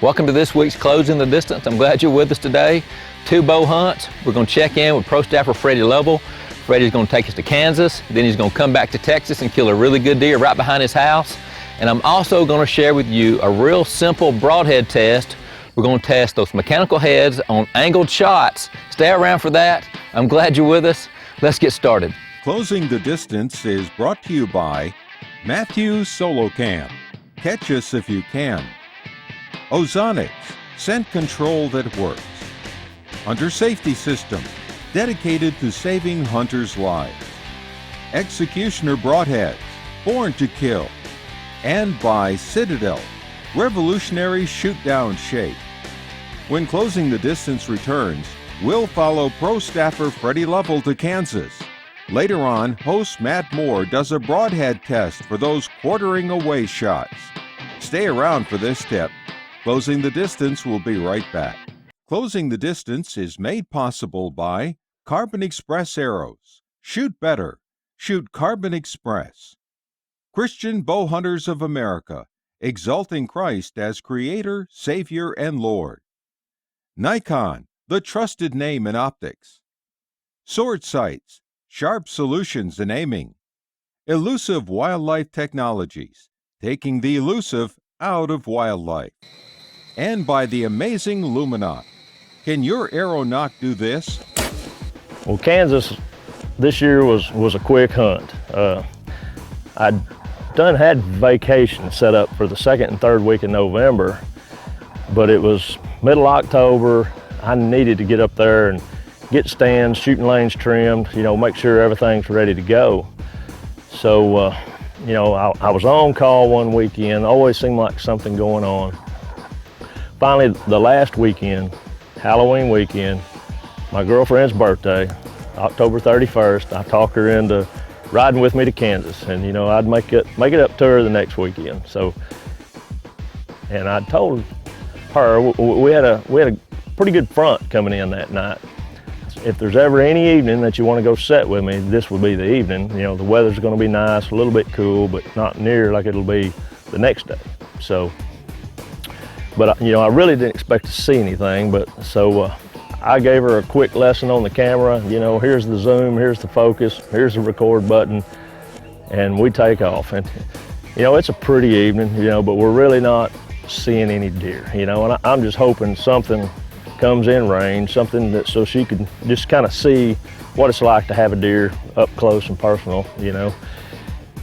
Welcome to this week's Closing the Distance. I'm glad you're with us today. 2 bow hunts. We're going to check in with pro staffer Freddy Lovell. Freddy's going to take us to Kansas, then he's going to come back to Texas and kill a really good deer right behind his house. And I'm also going to share with you a real simple broadhead test. We're going to test those mechanical heads on angled shots. Stay around for that. I'm glad you're with us. Let's get started. Closing the Distance is brought to you by Matthews Solo Cam. Catch us if you can. Ozonics, scent control that works. Hunter Safety System, dedicated to saving hunters' lives. Executioner Broadheads, born to kill. And by Citadel, revolutionary shoot-down shape. When Closing the Distance returns, we'll follow pro staffer Freddy Lovell to Kansas. Later on, host Matt Moore does a broadhead test for those quartering away shots. Stay around for this tip. Closing the Distance will be right back. Closing the Distance is made possible by Carbon Express Arrows. Shoot better. Shoot Carbon Express. Christian Bow Hunters of America, exalting Christ as Creator, Savior, and Lord. Nikon, the trusted name in optics. Sword Sights, sharp solutions in aiming. Elusive Wildlife Technologies, taking the elusive out of wildlife. And by the amazing Luminaut. Can your aeronaut do this? Well, Kansas this year was a quick hunt. I'd had vacation set up for the 2nd and 3rd week in November, but it was middle October. I needed to get up there and get stands, shooting lanes trimmed, make sure everything's ready to go. So, I was on call one weekend, always seemed like something going on. Finally, the last weekend, Halloween weekend, my girlfriend's birthday, October 31st, I talked her into riding with me to Kansas, and I'd make it up to her the next weekend. So, and I told her we had a pretty good front coming in that night. If there's ever any evening that you want to go set with me, this would be the evening. The weather's going to be nice, a little bit cool, but not near like it'll be the next day. So, but I really didn't expect to see anything, so I gave her a quick lesson on the camera. Here's the zoom, here's the focus, here's the record button, and we take off. And it's a pretty evening, but we're really not seeing any deer, and I'm just hoping something comes in range, something so she can just kind of see what it's like to have a deer up close and personal,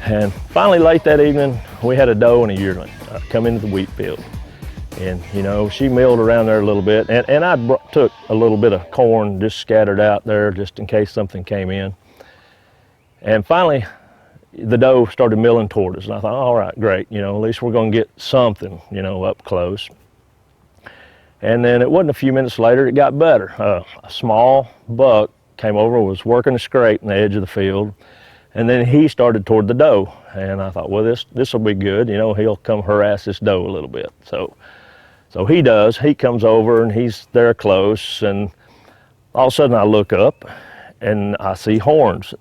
And finally, late that evening, we had a doe and a yearling come into the wheat field. And, she milled around there a little bit, and I took a little bit of corn just scattered out there just in case something came in. And finally, the doe started milling toward us, and I thought, all right, great, at least we're going to get something, up close. And then it wasn't a few minutes later, it got better. A small buck came over, was working a scrape in the edge of the field, and then he started toward the doe. And I thought, well, this will be good, he'll come harass this doe a little bit. So he does. He comes over and he's there close, and all of a sudden I look up and I see horns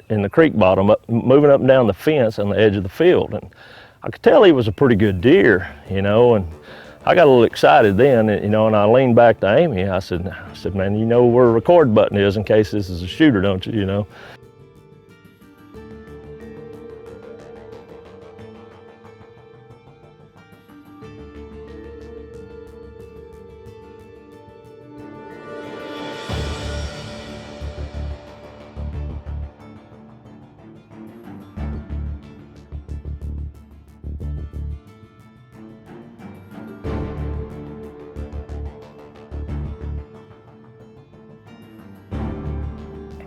in the creek bottom moving up and down the fence on the edge of the field. And I could tell he was a pretty good deer, and I got a little excited then, and I leaned back to Amy. I said, man, you know where a record button is in case this is a shooter, don't you,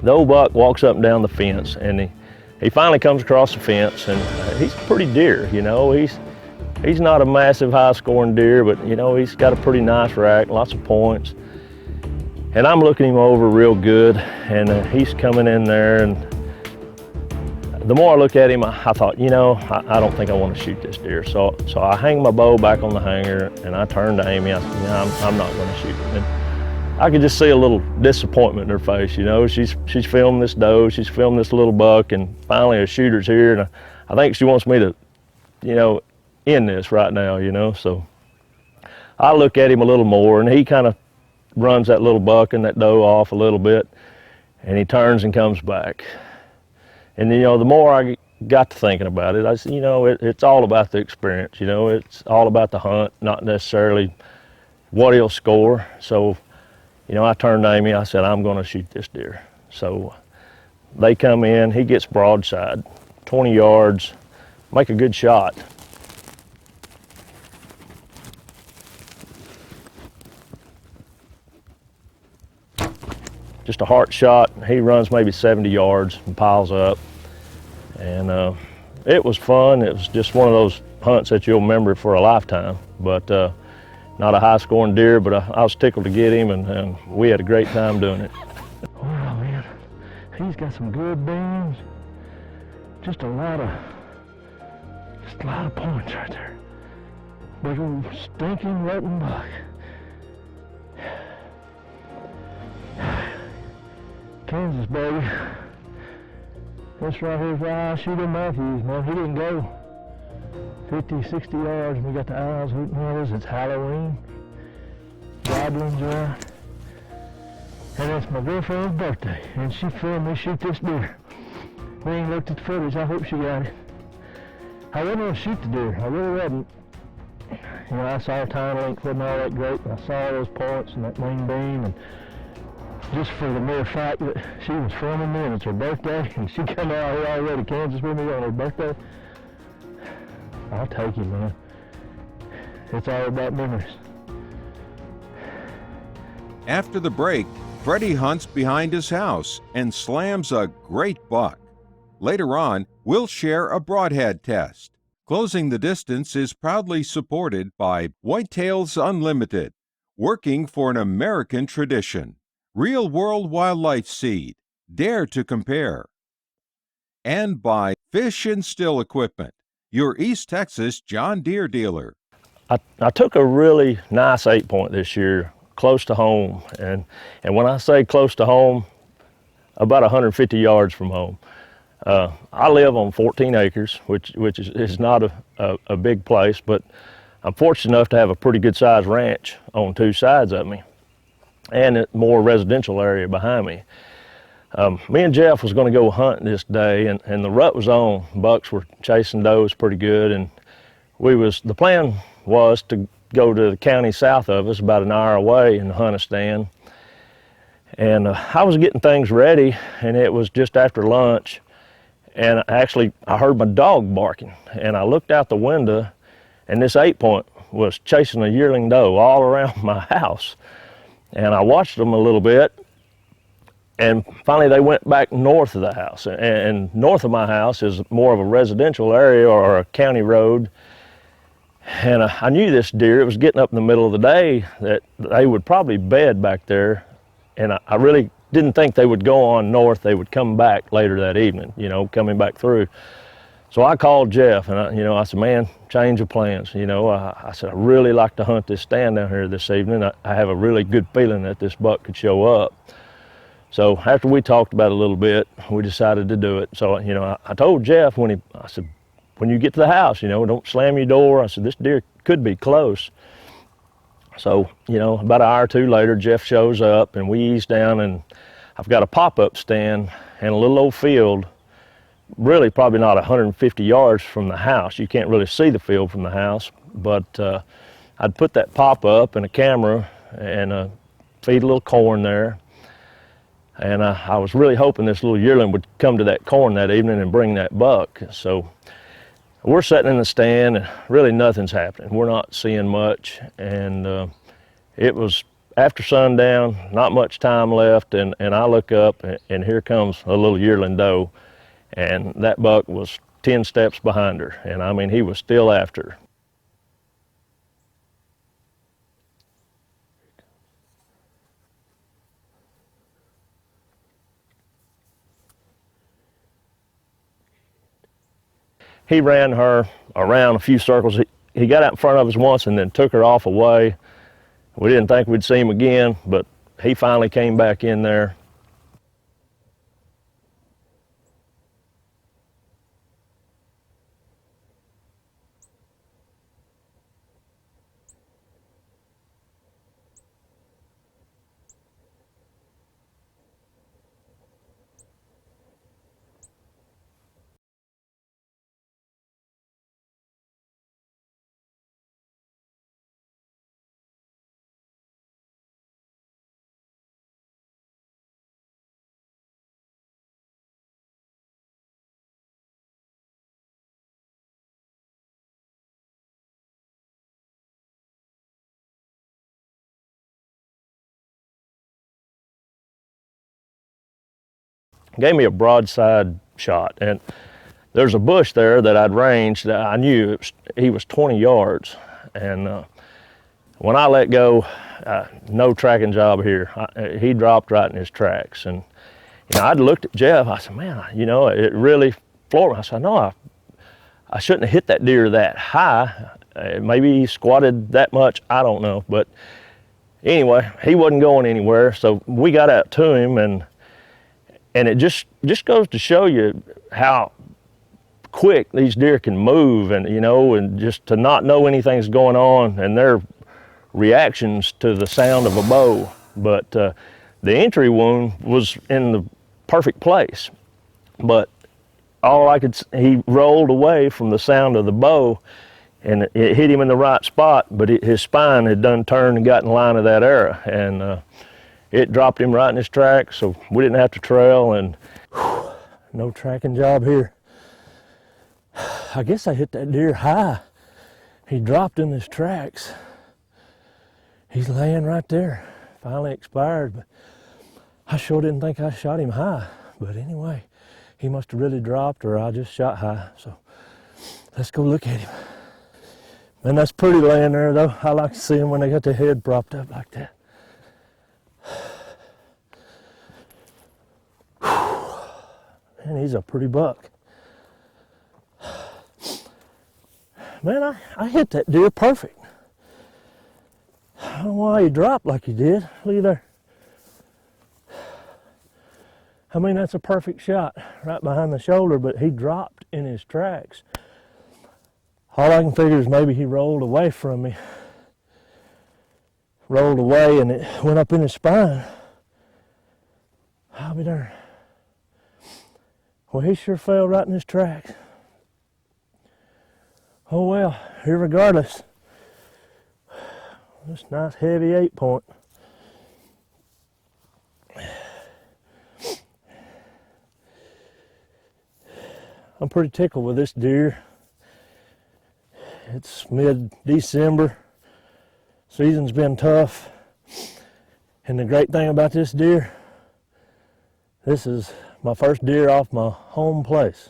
The old buck walks up and down the fence, and he finally comes across the fence, and he's a pretty deer, He's not a massive high-scoring deer, but he's got a pretty nice rack, lots of points. And I'm looking him over real good, and he's coming in there, and the more I look at him, I thought, I don't think I want to shoot this deer. So I hang my bow back on the hanger, and I turned to Amy. I said, I'm not going to shoot him. And I could just see a little disappointment in her face, She's filmed this doe, she's filmed this little buck, and finally a shooter's here, and I think she wants me to, end this right now, So I look at him a little more, and he kind of runs that little buck and that doe off a little bit, and he turns and comes back. And you know, the more I got to thinking about it, I said, you know, it's all about the experience. You know, it's all about the hunt, not necessarily what he'll score. So, you know, I turned to Amy, I said, I'm going to shoot this deer. So they come in, he gets broadside, 20 yards, make a good shot. Just a heart shot. He runs maybe 70 yards and piles up. And it was fun. It was just one of those hunts that you'll remember for a lifetime. But not a high scoring deer, but I was tickled to get him, and we had a great time doing it. Oh man, he's got some good beans. Just a lot of points right there. Big old stinking rotten buck. Kansas, baby. This right here is why I shoot in Matthews, man. He didn't go 50, 60 yards, and we got the owls hooting at us. It's Halloween. Goblins are. And it's my girlfriend's birthday, and she filmed me shoot this deer. We ain't looked at the footage. I hope she got it. I wasn't going to shoot the deer. I really wasn't. You know, I saw her time length wasn't all that great, and I saw those points and that wing beam, and just for the mere fact that she was filming me and it's her birthday, and she come out here already to Kansas with me on her birthday, I'll take it, man. It's all about memories. After the break, Freddy hunts behind his house and slams a great buck. Later on, we'll share a broadhead test. Closing the Distance is proudly supported by Whitetails Unlimited, working for an American tradition. Real World Wildlife Seed, dare to compare. And by Fish and Still Equipment, your East Texas John Deere dealer. I took a really nice 8-point this year, close to home. And when I say close to home, about 150 yards from home. I live on 14 acres, which is not a big place, but I'm fortunate enough to have a pretty good sized ranch on 2 sides of me, and a more residential area behind me. Me and Jeff was going to go hunting this day, and the rut was on. Bucks were chasing does pretty good, and the plan was to go to the county south of us, about an hour away, and hunt a stand. And I was getting things ready, and it was just after lunch, and I heard my dog barking, and I looked out the window, and this 8-point was chasing a yearling doe all around my house. And I watched them a little bit, and finally they went back north of the house. And north of my house is more of a residential area or a county road. And I knew this deer, it was getting up in the middle of the day, that they would probably bed back there. And I really didn't think they would go on north. They would come back later that evening, you know, coming back through. So I called Jeff, and I said, man, change of plans. You know, I said, I really like to hunt this stand down here this evening. I have a really good feeling that this buck could show up. So after we talked about it a little bit, we decided to do it. So, you know, I told Jeff I said, when you get to the house, you know, don't slam your door. I said, this deer could be close. So, you know, about an hour or two later, Jeff shows up, and we ease down, and I've got a pop-up stand and a little old field, really probably not 150 yards from the house. You can't really see the field from the house, but I'd put that pop-up and a camera and feed a little corn there. And I was really hoping this little yearling would come to that corn that evening and bring that buck. So we're sitting in the stand, and really nothing's happening. We're not seeing much, and it was after sundown, not much time left, and I look up, and here comes a little yearling doe, and that buck was 10 steps behind her, and I mean, he was still after her. He ran her around a few circles. He got out in front of us once and then took her off away. We didn't think we'd see him again, but he finally came back in there. gave me a broadside shot. And there's a bush there that I'd ranged that I knew he was 20 yards. And when I let go, no tracking job here. He dropped right in his tracks. And I'd looked at Jeff. I said, man, it really floored me. I said, no, I shouldn't have hit that deer that high. Maybe he squatted that much. I don't know. But anyway, he wasn't going anywhere. So we got out to him, and it just goes to show you how quick these deer can move, and and just to not know anything's going on and their reactions to the sound of a bow. But the entry wound was in the perfect place, but he rolled away from the sound of the bow, and it hit him in the right spot, but his spine had done turned and got in line of that arrow, and it dropped him right in his tracks, so we didn't have to trail. And no tracking job here. I guess I hit that deer high. He dropped in his tracks. He's laying right there. Finally expired, but I sure didn't think I shot him high. But anyway, he must have really dropped, or I just shot high. So let's go look at him. Man, that's pretty laying there though. I like to see them when they got their head propped up like that. Man, he's a pretty buck. Man, I hit that deer perfect. I don't know why he dropped like he did. Look at there. I mean, that's a perfect shot right behind the shoulder, but he dropped in his tracks. All I can figure is maybe he rolled away from me. Rolled away and it went up in his spine. I'll be darned. Well, he sure fell right in his tracks. Oh well, irregardless. This nice heavy 8-point. I'm pretty tickled with this deer. It's mid-December. Season's been tough. And the great thing about this deer, this is my first deer off my home place.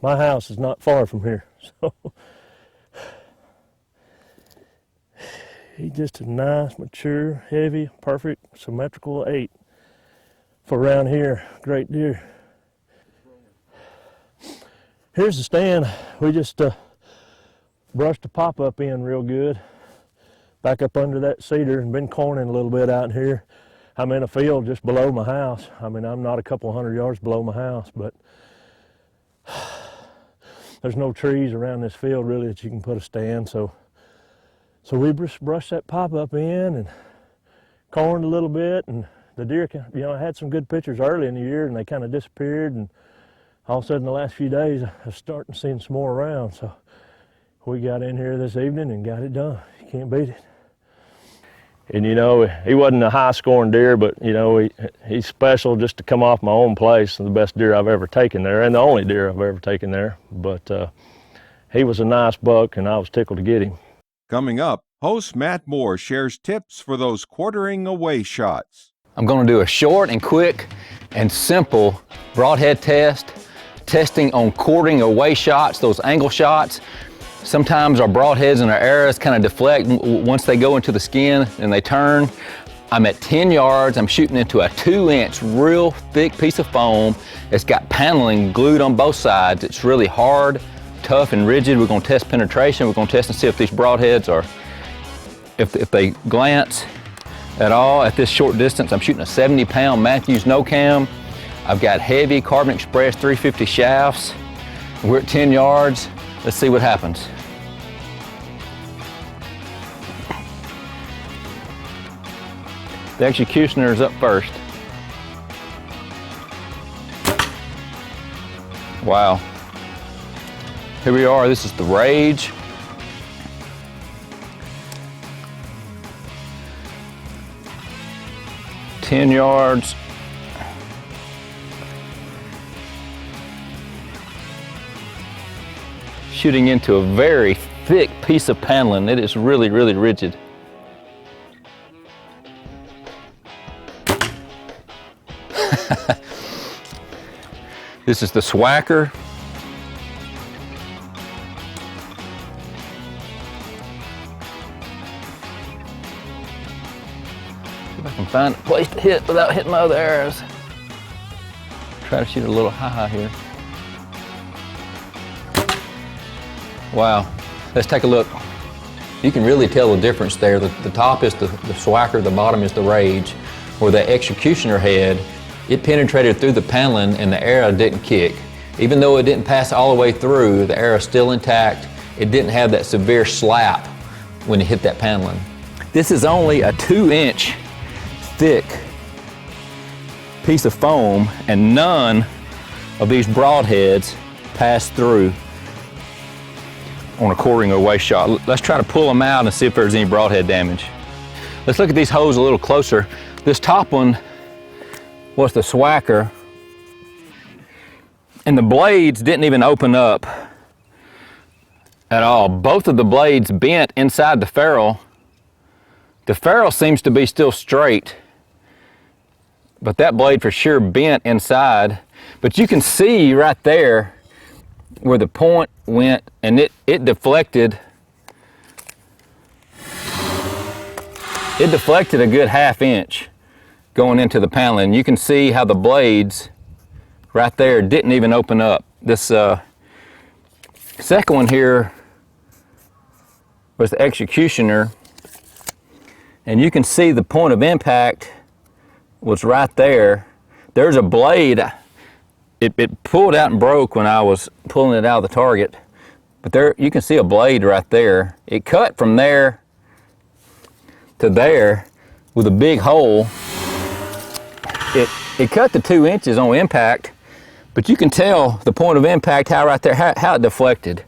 My house is not far from here, so he's just a nice, mature, heavy, perfect, symmetrical 8 for around here. Great deer. Here's the stand. We just brushed the pop-up in real good, back up under that cedar, and been corning a little bit out in here. I'm in a field just below my house. I mean, I'm not a couple hundred yards below my house, but there's no trees around this field really that you can put a stand, so we just brushed that pop-up in and corned a little bit, and the deer, I had some good pictures early in the year, and they kind of disappeared, and all of a sudden the last few days I was starting to see some more around, so we got in here this evening and got it done. You can't beat it. And he wasn't a high-scoring deer, but he's special just to come off my own place, and the best deer I've ever taken there, and the only deer I've ever taken there. But he was a nice buck, and I was tickled to get him. Coming up, host Matt Moore shares tips for those quartering away shots. I'm going to do a short and quick and simple broadhead test, testing on quartering away shots, those angle shots. Sometimes our broadheads and our arrows kind of deflect once they go into the skin and they turn. I'm at 10 yards, I'm shooting into a 2-inch real thick piece of foam. It's got paneling glued on both sides. It's really hard, tough, and rigid. We're gonna test penetration. We're gonna test and see if these broadheads are, if they glance at all. At this short distance, I'm shooting a 70-pound Matthews no cam. I've got heavy Carbon Express 350 shafts. We're at 10 yards. Let's see what happens. The executioner is up first. Wow. Here we are, this is the Rage. Ten yards. Shooting into a very thick piece of paneling. It is really, really rigid. This is the Swacker. See if I can find a place to hit without hitting my other arrows. Try to shoot a little high here. Wow, let's take a look. You can really tell the difference there. The top is the Swacker, the bottom is the Rage. Where the Executioner head, it penetrated through the paneling and the arrow didn't kick. Even though it didn't pass all the way through, the arrow is still intact. It didn't have that severe slap when it hit that paneling. This is only a 2-inch thick piece of foam, and none of these Broadheads pass through on a quartering away shot. Let's try to pull them out and see if there's any Broadhead damage. Let's look at these holes a little closer. This top one was the Swacker, and the blades didn't even open up at all. Both of the blades bent inside the ferrule. The ferrule seems to be still straight, but that blade for sure bent inside. But you can see right there where the point went, and it deflected. It deflected a good 1/2 inch going into the paneling. You can see how the blades right there didn't even open up. This second one here was the Executioner, and you can see the point of impact was right there. There's a blade. It pulled out and broke when I was pulling it out of the target, but there you can see a blade right there. It cut from there to there with a big hole. It cut the 2 inches on impact, but you can tell the point of impact, how right there, how it deflected.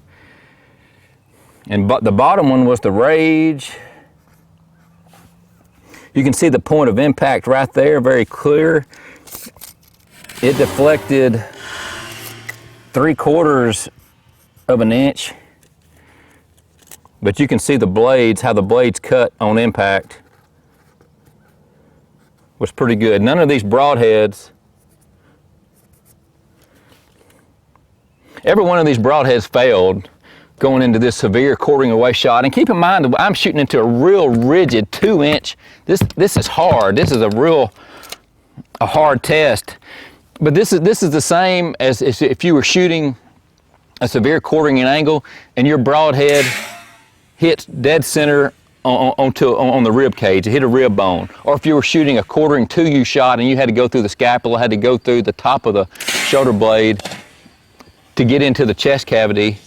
And the bottom one was the Rage. You can see the point of impact right there, very clear. It deflected 3/4 of an inch, but you can see the blades, how the blades cut on impact was pretty good. None of these Broadheads, every one of these Broadheads failed going into this severe quartering away shot. And keep in mind that I'm shooting into a real rigid 2-inch. This is hard. This is a hard test. But this is the same as if you were shooting a severe quartering angle and your Broadhead hits dead center on the rib cage. It hit a rib bone. Or if you were shooting a quartering 2U shot and you had to go through the scapula, had to go through the top of the shoulder blade to get into the chest cavity,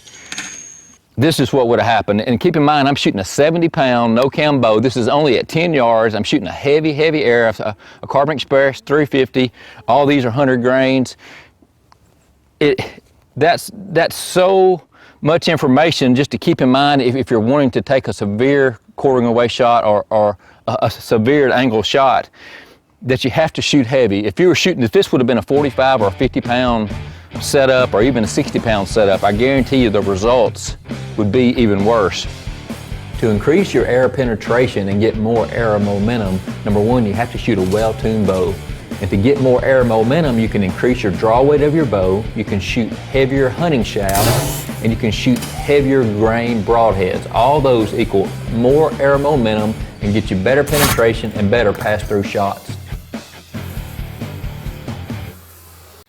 this is what would have happened. And keep in mind, I'm shooting a 70-pound no-cam bow. This is only at 10 yards. I'm shooting a heavy arrow, a Carbon Express 350. All these are 100 grains. That's so much information just to keep in mind if you're wanting to take a severe quartering away shot or a severe angle shot, that you have to shoot heavy. If this would have been a 45 or a 50-pound setup or even a 60-pound setup, I guarantee you the results would be even worse. To increase your arrow penetration and get more arrow momentum, number one, you have to shoot a well-tuned bow. And to get more arrow momentum, you can increase your draw weight of your bow, you can shoot heavier hunting shafts, and you can shoot heavier grain Broadheads. All those equal more arrow momentum and get you better penetration and better pass-through shots.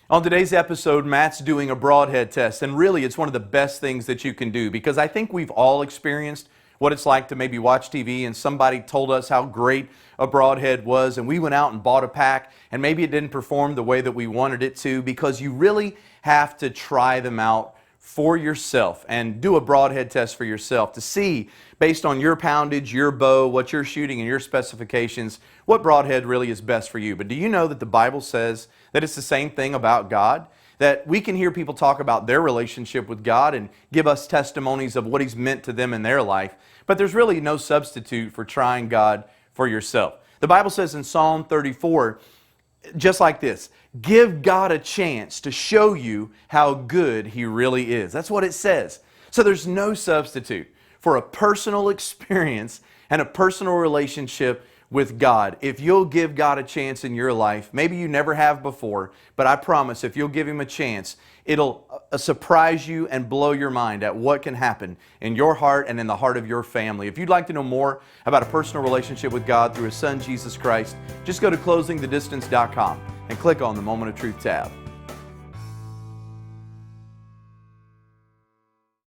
On today's episode, Matt's doing a Broadhead test, and really it's one of the best things that you can do, because I think we've all experienced what it's like to maybe watch TV and somebody told us how great a Broadhead was, and we went out and bought a pack, and maybe it didn't perform the way that we wanted it to, because you really have to try them out for yourself and do a Broadhead test for yourself to see, based on your poundage, your bow, what you're shooting, and your specifications, what Broadhead really is best for you. But do you know that the Bible says that it's the same thing about God? That we can hear people talk about their relationship with God and give us testimonies of what He's meant to them in their life, but there's really no substitute for trying God for yourself. The Bible says in Psalm 34, just like this, give God a chance to show you how good He really is. That's what it says. So there's no substitute for a personal experience and a personal relationship with God. If you'll give God a chance in your life, maybe you never have before, but I promise if you'll give Him a chance, it'll surprise you and blow your mind at what can happen in your heart and in the heart of your family. If you'd like to know more about a personal relationship with God through His Son, Jesus Christ, just go to closingthedistance.com and click on the Moment of Truth tab.